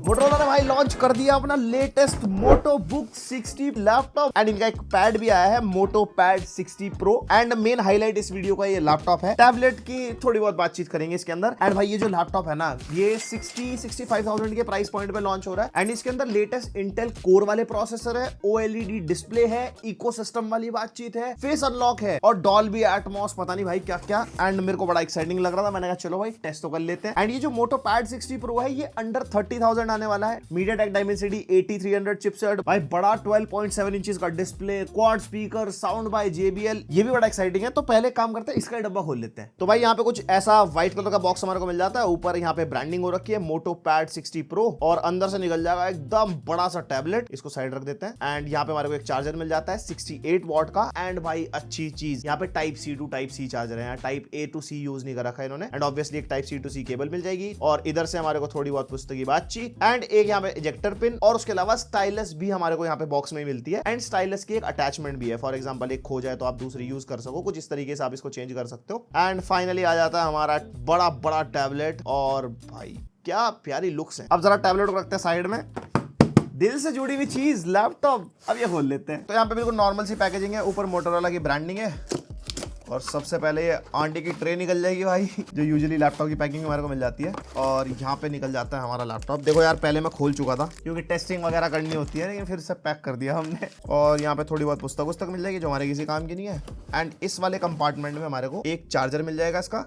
Motorola ने भाई launch कर दिया अपना latest Moto Book 60 laptop and इनका एक पैड भी आया है Moto Pad 60 pro and main highlight इस वीडियो का ये लैपटॉप है। टैबलेट की थोड़ी बहुत बातचीत करेंगे इसके अंदर। एंड भाई ये जो लैपटॉप है ना ये 65,000 के प्राइस पॉइंट पे लॉन्च हो रहा है एंड इसके अंदर लेटेस्ट इंटेल कोर वाले प्रोसेसर है, OLED डिस्प्ले है, इकोसिस्टम वाली बातचीत है, फेस अनलॉक है और डॉल्बी एटमॉस पता नहीं भाई क्या क्या। एंड मेरे को बड़ा एक्साइटिंग लग रहा था, मैंने कहा चलो भाई टेस्ट तो कर लेते हैं। एंड ये जो मोटो पैड 60 प्रो है ये अंडर 30,000 आने वाला है। MediaTek Dimensity 8300 चिपसेट, भाई बड़ा 12.7 इंचेस का display, quad speaker, sound bye JBL, ये भी बड़ा एक्साइटिंग है। तो पहले काम करते हैं इसका डब्बा खोल लेते हैं। तो भाई यहाँ पे कुछ ऐसा व्हाइट कलर का बॉक्स हमारे को मिल जाता है, ऊपर यहाँ पे ब्रांडिंग हो रखी है मोटो पैड 60 प्रो और अंदर से निकल जाएगा एकदम बड़ा सा टैबलेट। इसको साइड रख देते हैं एंड यहाँ पे हमारे को एक चार्जर मिल जाता है 68 वॉट का। एंड भाई अच्छी चीज यहाँ पे type C to type C charger है, type A to C use नहीं कर रखा है इन्होंने। एंड ऑब्वियसली एक type C to C cable मिल जाएगी और इधर से हमारे को थोड़ी बहुत पुस्तकी बातचीत एंड एक यहाँ पे इजेक्टर पिन और उसके अलावा स्टाइलस भी हमारे को यहाँ पे बॉक्स में मिलती है। एंड स्टाइलस की एक अटैचमेंट भी है, फॉर एग्जांपल एक खो जाए तो आप दूसरी यूज कर सको, कुछ इस तरीके से आप इसको चेंज कर सकते हो। एंड फाइनली आ जाता है हमारा बड़ा बड़ा टैबलेट और भाई क्या प्यारी लुक्स है। अब जरा टैबलेट को रखते हैं साइड में। दिल से जुड़ी हुई चीज लैपटॉप, अब ये खोल लेते हैं। तो यहाँ पे बिल्कुल नॉर्मल सी पैकेजिंग है, ऊपर मोटोरोला की ब्रांडिंग है और सबसे पहले ये आंटी की ट्रे निकल जाएगी भाई, जो यूजुअली लैपटॉप की पैकिंग हमारे को मिल जाती है। और यहाँ पे निकल जाता है हमारा लैपटॉप। देखो यार पहले मैं खोल चुका था क्योंकि टेस्टिंग वगैरह करनी होती है, लेकिन फिर से पैक कर दिया हमने। और यहाँ पे थोड़ी बहुत पुस्तक मिल जाएगी जो हमारे किसी काम की नहीं है। एंड इस वाले कंपार्टमेंट में हमारे को एक चार्जर मिल जाएगा इसका,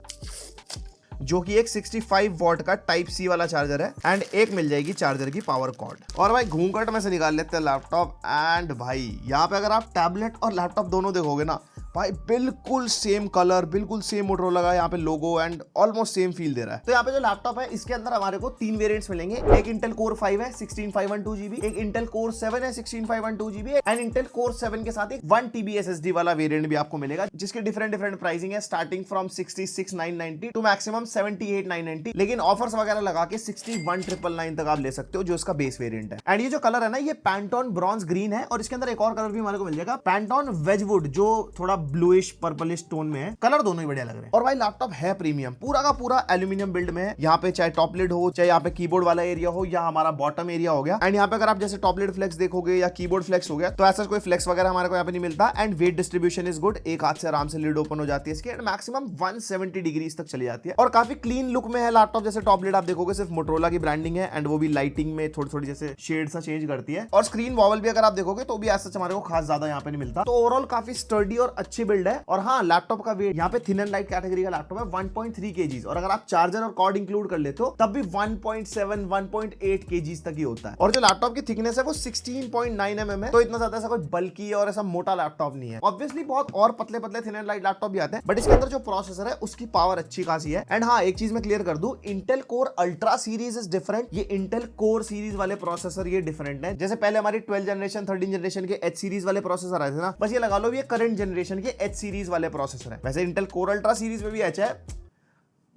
जो कि एक 65 वॉट का टाइप C वाला चार्जर है एंड एक मिल जाएगी चार्जर की पावर कॉर्ड। और भाई घूंघट में से निकाल लेते हैं लैपटॉप। एंड भाई यहाँ पे अगर आप टैबलेट और लैपटॉप दोनों देखोगे ना भाई बिल्कुल सेम कलर, बिल्कुल सेम मोटोरोला का यहाँ पे logo and almost same feel दे रहा है। तो यहाँ पे जो लैपटॉप है इसके अंदर हमारे को 3 वेरिएंट्स मिलेंगे। एक इंटेल कोर 5 है 16512 GB, एक इंटेल कोर 7 है 16512 GB एंड इंटेल कोर 7 के साथ एक 1 TB SSD वाला वेरिएंट भी आपको मिलेगा, जिसके डिफरेंट प्राइसिंग है स्टार्टिंग फ्रॉम 66,990 टू मैक्सिमम 78,990। लेकिन ऑफर्स वगैरह लगा के 61,999 तक आप ले सकते हो, जो इसका बेस वेरिएंट है। एंड ये जो कलर है ना ये पैंटोन ब्रॉन्ज ग्रीन है और इसके अंदर एक और कलर भी हमारे को मिल जाएगा पैंटोन वेजवुड, जो थोड़ा ब्लूइश पर्पलिश टोन में है। कलर दोनों ही बढ़िया लग रहे हैं। और भाई लैपटॉप है प्रीमियम, पूरा का पूरा एल्यूमिनियम बिल्ड में है। यहाँ पे चाहे टॉप लिड हो, चाहे यहाँ पे कीबोर्ड वाला एरिया हो या हमारा बॉटम एरिया हो गया। एंड यहाँ पे अगर आप जैसे टॉप लिड फ्लेक्स देखोगे या कीबोर्ड फ्लेक्स हो गया तो ऐसा कोई फ्लेक्स वगैरह हमारे को यहाँ पे नहीं मिलता। And wait distribution is good, एक हाथ से आराम से लिड ओपन हो जाती है इसकी एंड मैक्सिमम 170 डिग्री तक चली जाती है और काफी क्लीन लुक में है लैपटॉप। जैसे टॉप लिड आप देखोगे सिर्फ मोटोरोला की ब्रांडिंग है एंड वो भी लाइटिंग में थोड़ी थोड़ी जैसे शेड सा चेंज करती है। और स्क्रीन वॉवल भी अगर आप देखोगे तो भी ऐसा हमारे को खास ज्यादा यहाँ पे नहीं मिलता। तो ओवरऑल काफी स्टर्डी और अच्छी बिल्ड है। और हाँ लैपटॉप का वेट यहाँ पे थिन एंड लाइट कैटेगरी का लैपटॉप है 1.3 kg और अगर आप चार्जर और कॉर्ड इंक्लूड कर लेते हो तब भी 1.7 1.8 kg तक ही होता है। और जो लैपटॉप की थिकनेस है वो 16.9 mm है, तो इतना ज्यादा ऐसा कोई बल्कि और ऐसा मोटा लैपटॉप नहीं है। ऑब्वियसली बहुत और पतले पतले थिन एंड लाइट लैपटॉप भी आते हैं, बट इसके अंदर जो प्रोसेसर है उसकी पावर अच्छी खासी है। एंड हाँ एक चीज मैं क्लियर कर दूं, Intel core ultra series is different. ये इंटेल कोर सीरीज वाले प्रोसेसर ये डिफरेंट है। जैसे पहले हमारी 12 जनरेशन 13 जनरेशन के H सीरीज वाले प्रोसेसर आए थे ना, बस ये लगा लो ये करंट जनरेशन के H सीरीज वाले प्रोसेसर है। वैसे इंटेल कोर अल्ट्रा सीरीज में भी अच्छा है,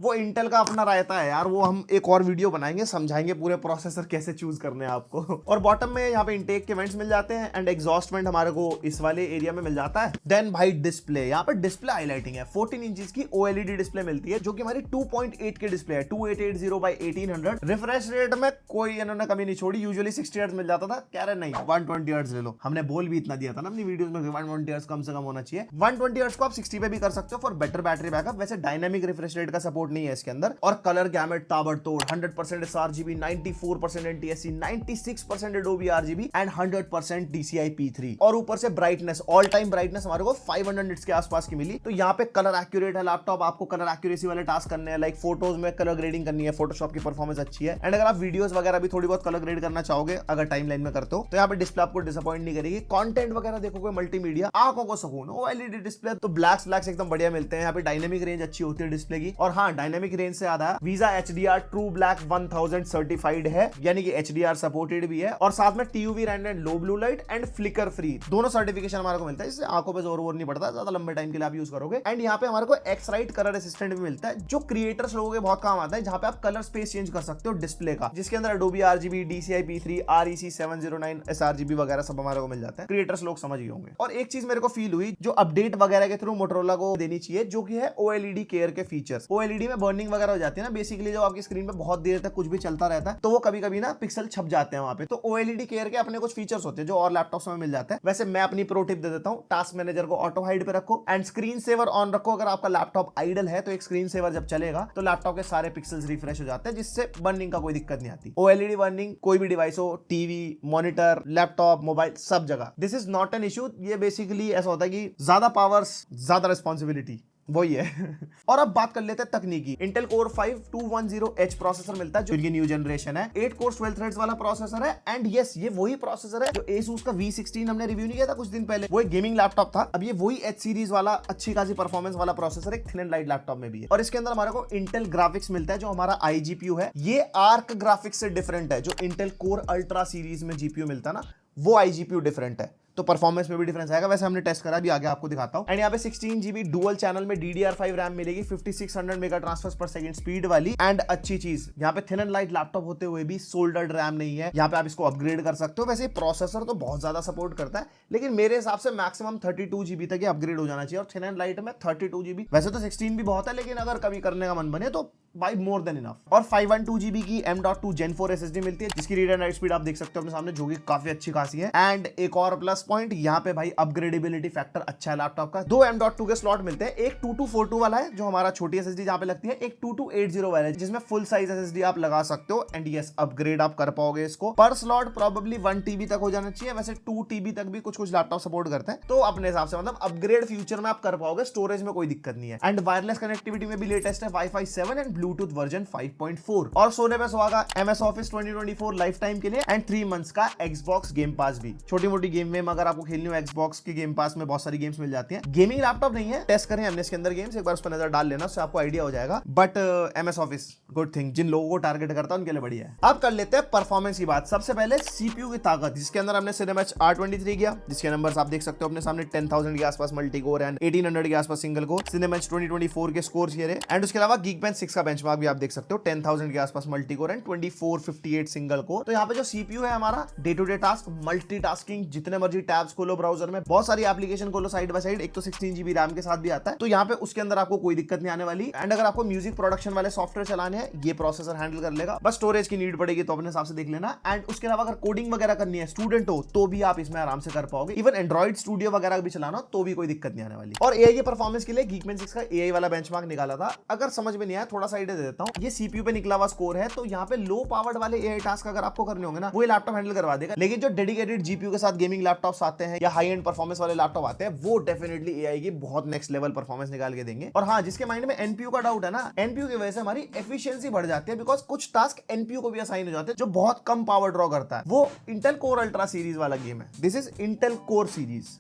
वो इंटेल का अपना रायता है यार, वो हम एक और वीडियो बनाएंगे, समझाएंगे पूरे प्रोसेसर कैसे चूज करने हैं आपको। और बॉटम में यहाँ पे इंटेक के वेंट्स मिल जाते हैं एंड एग्जॉस्ट वेंट हमारे को इस वाले एरिया में मिल जाता है। देन भाई डिस्प्ले, यहाँ पे डिस्प्ले हाईलाइटिंग है 14 इंचेस की OLED डिस्प्ले मिलती है, जो कि हमारी 2.8 के डिस्प्ले है 2880x1800। रिफ्रेश रेट में कोई इन्होंने कमी नहीं छोड़ी, यूजुअली 60 हर्ट्ज मिल जाता था, कह रहे नहीं 120 हर्ट्ज ले लो। हमने बोल भी इतना दिया था ना अपनी वीडियोस में 120 हर्ट्ज कम से कम होना चाहिए। 120 हर्ट्ज को आप 60 पे भी कर सकते हो फॉर बेटर बैटरी बैकअप। वैसे डायनामिक रिफ्रेश रेट का सपोर्ट नहीं है इसके अंदर। और कलर गैमेट ताबड़तोड़ 100% sRGB, 94% NTSC, 96% Adobe RGB and 100% DCI P3। और ऊपर से ब्राइटनेस, ऑल टाइम ब्राइटनेस हमारे को 500 निट्स के आसपास की मिली। तो यहाँ पे कलर एक्यूरेट है लैपटॉप, आपको कलर एक्यूरेसी वाले टास्क करने हैं, लाइक फोटोज में कलर ग्रेडिंग करनी है, फोटोशॉप की परफॉर्मेंस अच्छी है। एंड अगर आप वीडियोस वगैरह भी थोड़ी बहुत कलर ग्रेड करना चाहोगे अगर टाइमलाइन में करते हो तो यहाँ पे डिस्प्ले आपको डिसअपॉइंट नहीं करेगी। कंटेंट वगैरह देखोगे मल्टीमीडिया, आंखों को सुकून। OLED डिस्प्ले तो ब्लैक्स एकदम बढ़िया मिलते हैं। यहाँ पे डायनेमिक रेंज अच्छी होती है डिस्प्ले की। और हाँ डायनेमिक रेंज से आधा visa HDR true black 1000 certified है, यानी कि HDR सपोर्टेड भी है। और साथ में TUV Rheinland and low blue light and flicker free दोनों सर्टिफिकेशन हमारे को मिलता है, इससे आंखों पे जोर वोर नहीं पड़ता, ज्यादा लंबे टाइम के लिए आप यूज करोगे। एंड यहाँ पे हमारे को X-Rite कलर असिस्टेंट भी मिलता है, जो क्रिएटर्स लोगों के बहुत काम आता है, जहाँ पे आप कलर स्पेस चेंज कर सकते हो डिस्प्ले का, जिसके अंदर Adobe RGB, DCI P3, REC 709, sRGB वगैरह सब हमारे को मिल जाता है। क्रिएटर्स लोग समझ ही होंगे। और एक चीज मेरे को फील हुई जो अपडेट वगैरह के थ्रू मोटोरोला को देनी चाहिए, जो कि है OLED केयर के फीचर्स। OLED OLED में बर्निंग वगैरह हो जाती है ना, बेसिकली जो आपकी स्क्रीन पे बहुत देर तक कुछ भी चलता रहता है तो वो कभी कभी ना पिक्सल छप जाते हैं वहां पे। तो OLED केयर के अपने कुछ फीचर्स होते हैं जो और लैपटॉप्स में मिल जाते हैं। वैसे मैं अपनी प्रो टिप दे देता हूँ, टास्क मैनेजर को ऑटो हाइड पे रखो एंड स्क्रीन सेवर ऑन रखो। अगर आपका लैपटॉप आइडल है तो एक स्क्रीन सेवर जब चलेगा तो लैपटॉप के सारे पिक्सल्स रिफ्रेश हो जाते हैं, जिससे बर्निंग का कोई दिक्कत नहीं आती। OLED बर्निंग कोई भी डिवाइस हो, टीवी, मॉनिटर, लैपटॉप, मोबाइल, सब जगह this is not an issue. ये बेसिकली ऐसा होता है कि ज्यादा पावर्स ज्यादा रिस्पॉन्सिबिलिटी, वही है। और अब बात कर लेते हैं तकनीकी। Intel Core 5 210H प्रोसेसर मिलता है जो इनकी न्यू जनरेशन है। 8 कोर 12 थ्रेड्स वाला प्रोसेसर है एंड यस ये वही प्रोसेसर है जो Asus का V16 हमने रिव्यू नहीं किया था कुछ दिन पहले, वो एक गेमिंग लैपटॉप था। अब ये वही H सीरीज वाला अच्छी खासी परफॉर्मेंस वाला प्रोसेसर एक थिन एंड लाइट लैपटॉप में भी है। और इसके अंदर हमारे को Intel ग्राफिक्स मिलता है जो हमारा iGPU है। ये आर्क ग्राफिक्स से डिफरेंट है। जो Intel Core Ultra सीरीज में GPU मिलता है ना, वो iGPU डिफरेंट है, तो परफॉर्मेंस में भी डिफरेंस आएगा। वैसे हमने टेस्ट करा, भी आगे आपको दिखाता हूं। एंड यहाँ पे 16 GB डुअल चैनल में DDR5 रैम मिलेगी, 5600 मेगा ट्रांसफर्स पर सेकंड स्पीड वाली। एंड अच्छी चीज यहाँ पे थिन एंड लाइट लैपटॉप होते हुए भी सोल्डर्ड रैम नहीं है। यहाँ पे आप इसको अपग्रेड कर सकते हो। वैसे प्रोसेसर तो बहुत ज्यादा सपोर्ट करता है, लेकिन मेरे हिसाब से मैक्सिमम 32 GB तक अपग्रेड हो जाना चाहिए। और थिन एंड लाइट में 32 GB, वैसे तो 16 भी बहुत है, लेकिन अगर कभी करने का मन बने तो बाय मोर देन इनफ। और 512 GB की M.2 Gen 4 SSD मिलती है, जिसकी रीड एंड राइट स्पीड आप देख सकते हो अपने सामने, जो कि काफी अच्छी खासी है। एंड एक और प्लस पॉइंट यहाँ पे भाई अपग्रेडेबिलिटी फैक्टर अच्छा है लैपटॉप का। दो M.2 के स्लॉट मिलते हैं, एक 2242 वाला है जो हमारा छोटी SSD जहाँ पे लगती है, एक 2280 वाला है जिसमें फुल साइज SSD आप लगा सकते हो। एंड यस अपग्रेड आप कर पाओगे इसको। पर स्लॉट प्रॉबेबली 1 TB तक हो जाना चाहिए, वैसे 2 TB तक भी कुछ लैपटॉप सपोर्ट करते हैं, तो अपने हिसाब से मतलब अपग्रेड फ्यूचर में आप कर पाओगे, स्टोरेज में कोई दिक्कत नहीं है। एंड वायरलेस कनेक्टिविटी में भी लेटेस्ट है, Wi-Fi 7 एंड ब्लूटूथ वर्जन 5.4। और सोने पे सुहागा MS Office 2024 लाइफ टाइम के लिए एंड 3 मंथ्स का Xbox गेम पास भी। छोटी मोटी गेम में अगर आपको खेलनी हो Xbox की गेम पास में बहुत सारी गेम्स मिल जाती हैं। गेमिंग लैपटॉप नहीं है, टेस्ट करें हमने इसके अंदर गेम्स, एक बार उस पर नजर डाल लेना, उससे आपको आइडिया हो जाएगा। But MS Office good thing, जिन लोगों को टारगेट करता है उनके लिए बढ़िया है। अब कर लेते हैं परफॉर्मेंस की बात। सबसे पहले CPU की ताकत, जिसके अंदर हमने Cinebench R23 किया, जिसके नंबर्स आप देख सकते हो अपने सामने, 10,000 के आसपास मल्टी कोर एंड 1800 के आसपास सिंगल कोर। Cinebench 2024 के स्कोर्स ये रहे। एंड उसके अलावा Geekbench 6 का बेंचमार्क भी आप देख सकते हो, 10,000 के आसपास multi core and 2458 single core. तो यहाँ पे जो CPU है हमारा day to day task, multitasking, जितने मर्जी टैब्स खोलो ब्राउजर में, बहुत सारी एप्लीकेशन खोलो साइड बाय साइड, एक तो 16 GB रैम के साथ भी आता है, तो यहाँ पे उसके अंदर आपको कोई दिक्कत नहीं आने वाली। एंड अगर आपको म्यूजिक प्रोडक्शन वाले सॉफ्टवेयर चलाने हैं, ये प्रोसेसर हैंडल कर लेगा। बस स्टोरेज की नीड पड़ेगी तो अपने हिसाब से देख लेना। एंड उसके अलावा अगर कोडिंग वगैरह करनी है, स्टूडेंट हो तो भी आप इसमें आराम से कर पाओगे। इवन एंड्रॉइड स्टूडियो वगैरह भी चलाना तो भी कोई दिक्कत नहीं आने वाली। और AI के परफॉर्मेंस के लिए Geekbench 6 का AI वाला बेंचमार्क निकाला था। अगर समझ में नहीं आया, थोड़ा सा आइडिया दे देता हूं। ये CPU पे निकला हुआ स्कोर है, तो यहाँ पे लो पावर्ड वाले AI टास्क अगर आपको करने होंगे ना, वो लैपटॉप हैंडल करवा देगा। लेकिन जो डेडिकेटेड GPU के साथ गेमिंग लैपटॉप्स आते हैं या हाई एंड परफॉर्मेंस वाले लैपटॉप आते हैं, वो डेफिनेटली AI की बहुत नेक्स्ट लेवल परफॉर्मेंस निकाल के देंगे। और हाँ, जिसके माइंड में NPU का डाउट है ना, NPU की वजह से हमारी एफिशिएंसी बढ़ जाती है, बिकॉज कुछ टास्क NPU को भी असाइन हो जाते हैं जो बहुत कम पावर ड्रॉ करता है। वो Intel Core Ultra सीरीज वाला गेम है। This is Intel Core series,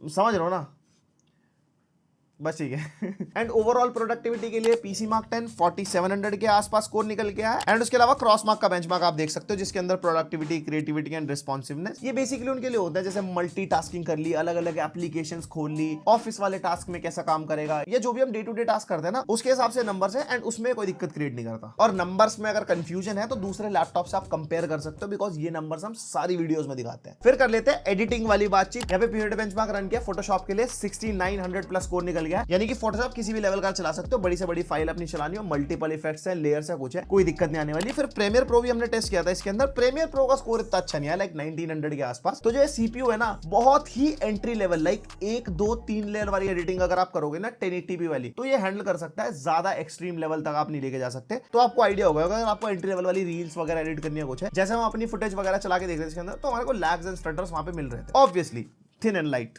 समझ रहे हो ना, बस ठीक है। एंड ओवरऑल प्रोडक्टिविटी के लिए PC Mark 10 4700 के आसपास स्कोर निकल के आया। एंड उसके अलावा क्रॉस मार्क का बेंचमार्क आप देख सकते हो, जिसके अंदर प्रोडक्टिविटी, क्रिएटिविटी एंड रिस्पॉन्सिवनेस, ये बेसिकली उनके लिए होता है जैसे मल्टीटास्किंग कर ली, अलग अलग एप्लीकेशंस खोल ली, ऑफिस वाले टास्क में कैसा काम करेगा, या जो भी हम डे टू डे टास्क करते हैं ना, उसके हिसाब से नंबर्स है एंड उसमें कोई दिक्कत क्रिएट नहीं करता। और नंबर्स में अगर कंफ्यूजन है तो दूसरे लैपटॉप से आप कंपेयर कर सकते हो, बिकॉज ये नंबर्स हम सारी वीडियोस में दिखाते हैं। फिर कर लेते हैं एडिटिंग वाली बातचीत। यहाँ पे पीरियड बेंचमार्क रन किया, फोटोशॉप के लिए 6900 प्लस स्कोर निकल गया, यानी कि फोटोशॉप किसी भी लेवल का चला सकते हो। बड़ी से बड़ी फाइल अपनी चलानी हो, मल्टीपल इफेक्ट्स है, लेयर्स है, कुछ है, कोई दिक्कत नहीं आने वाली। फिर प्रीमियर प्रो भी हमने टेस्ट किया था, इसके अंदर प्रीमियर प्रो का स्कोर इतना अच्छा नहीं आया, लाइक 1900 के आसपास। तो जो CPU है ना, बहुत ही एंट्री लेवल, लाइक 1 2 3 लेयर वाली एडिटिंग अगर आप करोगे ना 1080p वाली, तो ये हैंडल कर सकता है। ज्यादा एक्सट्रीम लेवल तक आप नहीं लेके जा सकते। तो आपको आइडिया होगा अगर आपको एंट्री लेवल वाली रील्स वगैरह एडिट करनी है, कुछ है, जैसे हम अपनी फुटेज वगैरह चला के देख रहे थे इसके अंदर, तो हमारे को लैग्स एंड स्टटर्स वहां पे मिल रहे थे। Obviously thin and light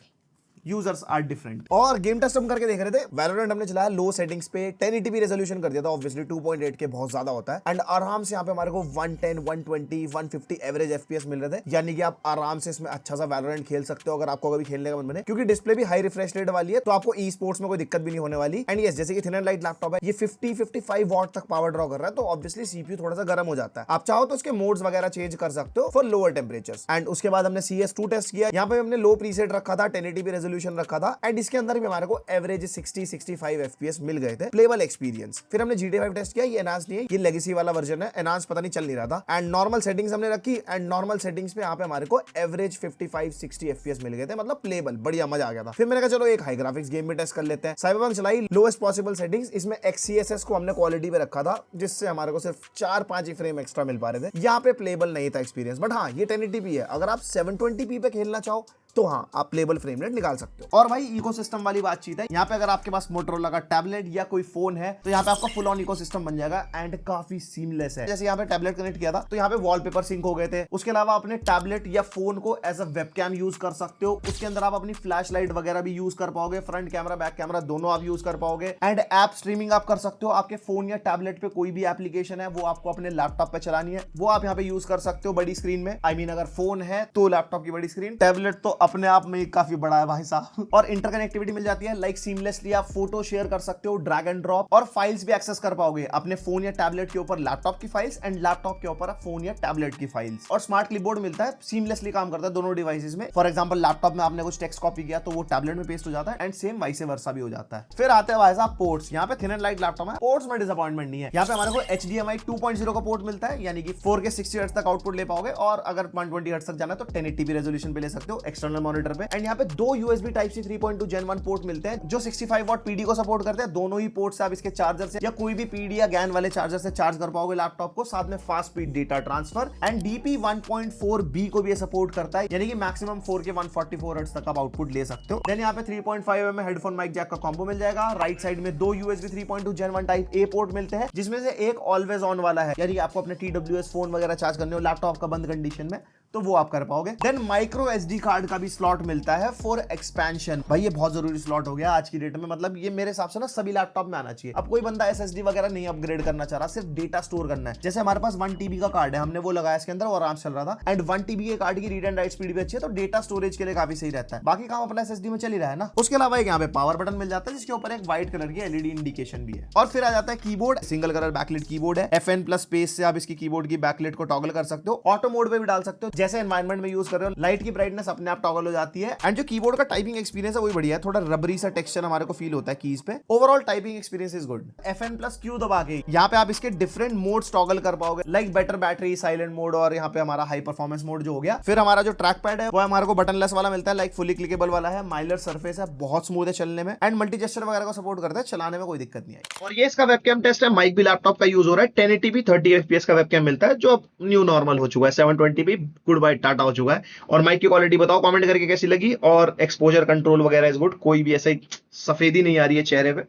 users are different. और गेम टेस्ट हम करके देख रहे थे, वैलोरेंट हमने चलाया लो सेटिंग्स पे, 1080p रेजोल्यूशन कर दिया था, ऑब्वियसली 2.8 के बहुत ज्यादा होता है। एंड आराम से यहाँ पे हमारे को 110 120 150 एवरेज FPS मिल रहे थे, यानी कि आप आराम से इसमें अच्छा सा वैलोरेंट खेल सकते हो अगर आपको कभी खेलने का मन बने, क्योंकि डिस्प्ले भी हाई रिफ्रेश रेट वाली है, तो आपको ई स्पोर्ट्स में कोई दिक्कत भी नहीं होने वाली। एंड यस, जैसे कि थिन एंड लाइट लैपटॉप है, ये 50-55 वॉट तक पावर ड्रॉ कर रहा है, तो ऑब्वियसली CPU थोड़ा सा गर्म हो जाता है। आप चाहो तो उसके मोड्स वगैरह चेंज कर सकते हो फॉर लोअर टेम्परेचर्स। एंड उसके बाद हमने CS2 टेस्ट किया, यहाँ पे हमने लो प्रीसेट रखा था, 1080p रेजोल्यूशन रेजोल्यूशन रखा था एंड इसके अंदर भी हमारे को एवरेज 60-65 FPS मिल गए थे प्लेबल एक्सपीरियंस। फिर हमने GTA 5 टेस्ट किया, ये एनहांस नहीं है, ये लेगेसी वाला वर्जन है, एनहांस पता नहीं चल नहीं रहा था। एंड नॉर्मल सेटिंग्स हमने रखी एंड नॉर्मल सेटिंग्स पे यहाँ पे हमारे को एवरेज 55-60 FPS मिल गए थे, मतलब प्लेबल, बढ़िया मजा आ गया था। फिर मैंने कहा चलो एक हाई ग्राफिक्स गेम में टेस्ट कर लेते हैं। साइबरपंक चलाई लोएस्ट पॉसिबल सेटिंग्स, इसमें XeSS को हमने क्वालिटी पे रखा था जिससे हमारे को सिर्फ 4-5 ही फ्रेम एक्स्ट्रा मिल पा रहे थे। यहाँ पे प्लेबल नहीं था एक्सपीरियंस, बट हाँ ये 1080p है, अगर आप 720p पे खेलना चाहो तो हाँ आप प्लेबल फ्रेम रेट निकाल सकते हो। और भाई इकोसिस्टम वाली बातचीत है, यहाँ पे अगर आपके पास मोटोरोला का टैबलेट या कोई फोन है तो यहाँ पे आपका फुल ऑन इकोसिस्टम बन जाएगा एंड काफी सीमलेस है। जैसे यहाँ पे टैबलेट कनेक्ट किया था तो यहाँ पे वॉलपेपर सिंक हो गए थे। उसके अलावा अपने टैबलेट या फोन को एज अ वेबकैम यूज कर सकते हो, उसके अंदर आप अपनी फ्लैश लाइट वगैरह भी यूज कर पाओगे, फ्रंट कैमरा बैक कैमरा दोनों आप यूज कर पाओगे एंड ऐप स्ट्रीमिंग आप कर सकते हो। आपके फोन या टैबलेट पे कोई भी एप्लीकेशन है वो आपको अपने लैपटॉप पे चलानी है, वो आप यहाँ पे यूज कर सकते हो बड़ी स्क्रीन में। आई मीन अगर फोन है तो लैपटॉप की बड़ी स्क्रीन, टैबलेट तो अपने आप में काफी बड़ा है भाई साहब। और इंटरकनेक्टिविटी मिल जाती है, लाइक सीमलेसली आप फोटो शेयर कर सकते हो, ड्रैग एंड ड्रॉप, और फाइल्स भी एक्सेस कर पाओगे अपने फोन या टैबलेट के ऊपर लैपटॉप की फाइल्स एंड लैपटॉप के ऊपर फोन या टैबलेट की फाइल्स। और स्मार्ट क्लिपबोर्ड मिलता है, सीमलेसली काम करता है दोनों डिवाइसेस में। फॉर एग्जांपल लैपटॉप में आपने कुछ टेक्स्ट कॉपी किया तो वो टैबलेट में पेस्ट हो जाता है एंड सेम वाइस वर्सा भी हो जाता है। फिर आते हैं भाई साहब पोर्ट्स। यहाँ पे थिन एंड लाइट लैपटॉप है, पोर्ट्स में डिसअपॉइंटमेंट नहीं है। यहाँ पे हमारे को HDMI 2.0 का पोर्ट मिलता है, यानी कि 4K 60 हर्ट्ज तक आउटपुट ले पाओगे, और अगर 120 हर्ट्ज तक जाना है तो 1080p रेजोल्यूशन पे ले सकते हो एक्सटर्नल मॉनिटर पे। एंड यहाँ पे दो USB Type-C 3.2 Gen 1 पोर्ट मिलते हैं जो 65 वॉट PD को सपोर्ट करते हैं। दोनों ही पोर्ट से आप इसके चार्जर से या कोई भी PD या GAN वाले चार्जर से चार्ज कर पाओगे लैपटॉप को। साथ में fast speed data transfer and DP 1.4B को भी ये सपोर्ट करता है, यानी कि मैक्सिमम 4K 144 हर्ट्ज तक आप आउटपुट ले सकते हो। देन यहाँ पे 3.5 mm हेडफोन माइक जैक का कॉम्बो मिल जाएगा। राइट साइड में दो USB 3.2 Gen 1 Type-A पोर्ट मिलते हैं, जिसमें से एक ऑलवेज ऑन वाला है, यानी आपको अपने TWS फोन वगैरह चार्ज करने हो लैपटॉप का बंद कंडीशन में तो वो आप कर पाओगे। देन माइक्रो SD कार्ड का भी स्लॉट मिलता है फॉर एक्सपेंशन। भाई ये बहुत जरूरी स्लॉट हो गया आज की डेट में, मतलब ये मेरे हिसाब से ना सभी लैपटॉप में आना चाहिए। अब कोई बंदा SSD वगैरह नहीं अपग्रेड करना चाह रहा, सिर्फ डेटा स्टोर करना है। जैसे हमारे पास 1 TB का कार्ड है, हमने वो लगाया इसके अंदर और आराम से चल रहा था। एंड 1 TB के कार्ड की रीड एंड राइट स्पीड भी अच्छी है, तो डेटा स्टोरेज के लिए काफी सही रहता है। बाकी काम अपना SSD में चल ही रहा है ना। उसके अलावा एक यहाँ पे पावर बटन मिल जाता है जिसके ऊपर एक व्हाइट कलर की LED इंडिकेशन भी है। और फिर आ जाता है keyboard, single colour backlight keyboard है। FN+ स्पेस से आप इसकी कीबोर्ड की बैकलाइट को टॉगल कर सकते हो, ऑटो मोड पे भी डाल सकते हो। जैसे एनवायरनमेंट में कर रहे हो लाइट की ब्राइटनेस अपने आप टॉगल हो जाती है। एंड जो कीबोर्ड का टाइपिंग एक्सपीरियंस है वो बढ़िया है, थोड़ा रबरी सा टेक्सचर हमारे को फील होता है कीज पे। Overall typing experience is good. FN+Q दबा के यहाँ पे आप इसके डिफरेंट मोड्स टॉगल कर पाओगे, like better battery, silent mode, और यहाँ पे हमारा हाई परफॉर्मेंस मोड जो हो गया। फिर हमारा जो ट्रैक पैड है वो हमारे को बटनलेस वाला मिलता है, लाइक फुली क्लिकेबल वाला है, माइलर सरफेस है, बहुत स्मूथ है चलने में एंड मल्टी जेस्चर वगैरह को सपोर्ट करता है, चलाने में कोई दिक्कत नहीं आई। और ये इसका वेबकैम टेस्ट है, माइक भी लैपटॉप का यूज हो रहा है। 1080p 30 FPS का वेबकैम मिलता है जो अब न्यू नॉर्मल हो चुका है। 720p गुड बाय टाटा हो चुका है। और माइक की क्वालिटी बताओ कमेंट करके कैसी लगी, और एक्सपोजर कंट्रोल वगैरह इज गुड, कोई भी ऐसे सफेदी नहीं आ रही है चेहरे पे।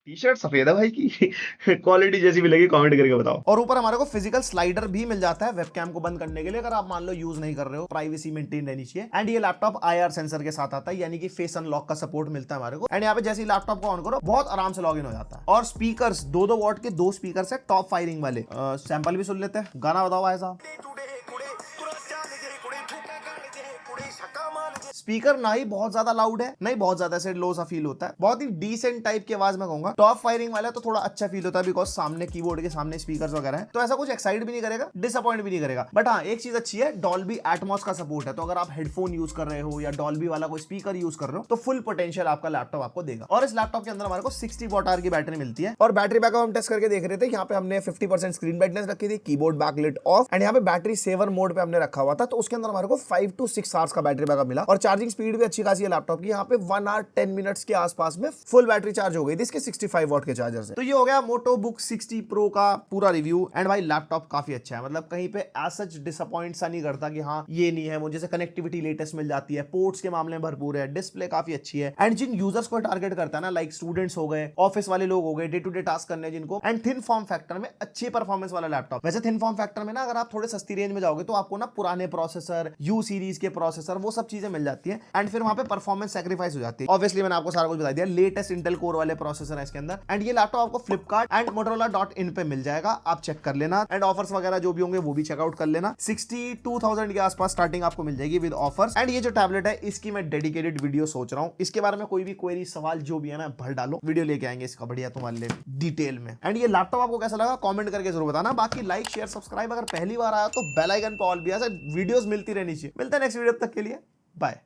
टी शर्ट सफेद है भाई की क्वालिटी जैसी भी लगी कमेंट करके बताओ। और ऊपर हमारे को फिजिकल स्लाइडर भी मिल जाता है वेबकैम को बंद करने के लिए, अगर आप मान लो यूज नहीं कर रहे हो, प्राइवेसी मेंटेन रहनी चाहिए। एंड ये लैपटॉप IR सेंसर के साथ आता है, यानी कि फेस अनलॉक का सपोर्ट मिलता है हमारे को। एंड यहाँ पे जैसे ही लैपटॉप को ऑन करो बहुत आराम से लॉग इन हो जाता है। और स्पीकर्स 2-2 वॉट के 2 स्पीकर है, टॉप फायरिंग वाले। सैंपल भी सुन लेते हैं, गाना बताओ भाई साहब। स्पीकर ना ही बहुत ज्यादा लाउड है, नहीं बहुत ज्यादा ऐसे लो सा फील होता है, बहुत ही डिसेंट टाइप की आवाज में कहूंगा। टॉप फायरिंग वाला तो थोड़ा अच्छा फील होता है बिकॉज सामने कीबोर्ड के सामने स्पीकर्स वगैरह हैं, तो ऐसा कुछ एक्साइट भी नहीं करेगा, डिसअपॉइंट भी नहीं करेगा। बट हाँ एक चीज अच्छी है, डॉल्बी एटमॉस का सपोर्ट है, तो अगर आप हेडफोन यूज कर रहे हो या डॉल्बी वाला कोई स्पीकर यूज कर रहे हो तो फुल पोटेंशियल आपका लैपटॉप आपको देगा। और इस लैपटॉप के अंदर हमारे को 60 वॉट की बैटरी मिलती है। और बैटरी बैकअप हम टेस्ट करके देख रहे थे, यहाँ पे हमने 50% स्क्रीन ब्राइटनेस रखी थी, कीबोर्ड बैकलाइट ऑफ, एंड यहाँ पे बैटरी सेवर मोड पे हमने रखा हुआ था, तो उसके अंदर हमारे को 5 to 6 आवर्स का बैटरी बैकअप मिला। और चार्जिंग स्पीड भी अच्छी खासी है लैपटॉप की, यहाँ पे 1 hour 10 minutes के आसपास में फुल बैटरी चार्ज हो गई थी इसके 65 वॉट के चार्जर से। तो ये हो गया MotoBook 60 Pro का पूरा रिव्यू। एंड भाई लैपटॉप काफी अच्छा है, मतलब कहीं पे एज सच डिसअपॉइंट सा नहीं करता कि हाँ ये नहीं है मुझे, जैसे कनेक्टिविटी लेटेस्ट मिल जाती है, पोर्ट्स के मामले में भरपूर है, डिस्प्ले काफी अच्छी है। एंड जिन यूजर्स को टारगेट करता है ना, लाइक स्टूडेंट्स हो गए, ऑफिस वाले लोग हो गए, डे टू डे टास्क करने जिनको, एंड थिन फॉर्म फैक्टर में अच्छी परफॉर्मेंस वाला लैपटॉप। वैसे थिन फॉर्म फैक्टर में ना अगर आप थोड़े सस्ती रेंज में जाओगे तो आपको ना पुराने प्रोसेसर, U सीरीज के प्रोसेसर, वो सब चीजें मिल जाती है एंड फिर वहां पे परफॉर्मेंस सैक्रिफाइस हो जाती है। ऑब्वियसली मैंने आपको सारा कुछ बता दिया, लेटेस्ट इंटेल कोर वाले प्रोसेसर है इसके अंदर। एंड ये लैपटॉप आपको फ्लिपकार्ट एंड motorola.in पे मिल जाएगा, आप चेक कर लेना। एंड ऑफर्स वगैरह जो भी होंगे वो भी चेकआउट कर लेना। 62,000 के आसपास स्टार्टिंग आपको मिल जाएगी विद ऑफर्स। एंड ये जो टैबलेट है इसकी मैं डेडिकेटेड वीडियो सोच रहा हूँ, इसके बारे में कोई भी क्वेरी सवाल जो भी है ना भर डालो, वीडियो लेके आएंगे इसका बढ़िया तुम्हारे लिए डिटेल में। एंड ये लैपटॉप आपको कैसा लगा कमेंट करके जरूर बताना। बाकी लाइक शेयर सब्सक्राइब, अगर पहली बार आया तो बेल आइकन पे ऑल भी, ऐसे वीडियोस मिलती रहनी चाहिए। मिलते हैं नेक्स्ट वीडियो, तक के लिए बाय।